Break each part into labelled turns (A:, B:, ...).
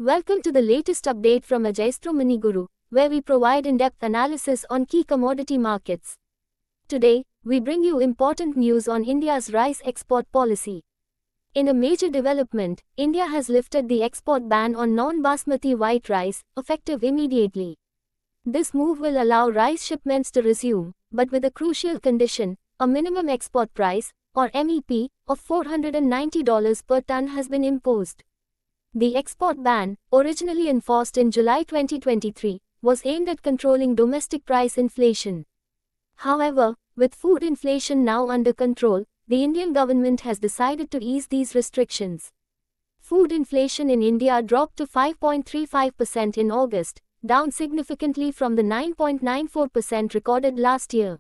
A: Welcome to the latest update from Ajayastro Miniguru, where we provide in-depth analysis on key commodity markets. Today, we bring you important news on India's rice export policy. In a major development, India has lifted the export ban on non-basmati white rice, effective immediately. This move will allow rice shipments to resume, but with a crucial condition: a minimum export price, or MEP, of $490 per ton has been imposed. The export ban, originally enforced in July 2023, was aimed at controlling domestic price inflation. However, with food inflation now under control, the Indian government has decided to ease these restrictions. Food inflation in India dropped to 5.35% in August, down significantly from the 9.94% recorded last year.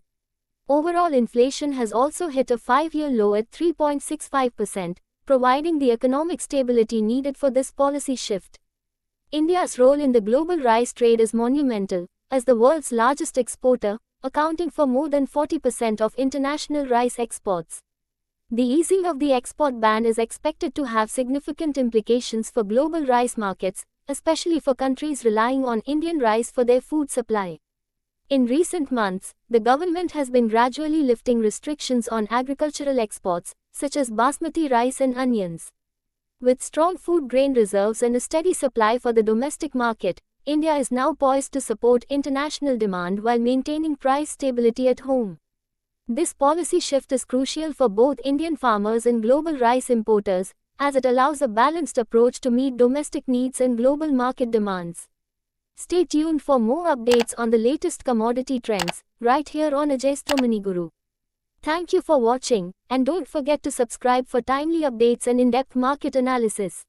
A: Overall inflation has also hit a 5-year low at 3.65%, providing the economic stability needed for this policy shift. India's role in the global rice trade is monumental, as the world's largest exporter, accounting for more than 40% of international rice exports. The easing of the export ban is expected to have significant implications for global rice markets, especially for countries relying on Indian rice for their food supply. In recent months, the government has been gradually lifting restrictions on agricultural exports, such as basmati rice and onions. With strong food grain reserves and a steady supply for the domestic market, India is now poised to support international demand while maintaining price stability at home. This policy shift is crucial for both Indian farmers and global rice importers, as it allows a balanced approach to meet domestic needs and global market demands. Stay tuned for more updates on the latest commodity trends, right here on Ajayastro Miniguru. Thank you for watching, and don't forget to subscribe for timely updates and in-depth market analysis.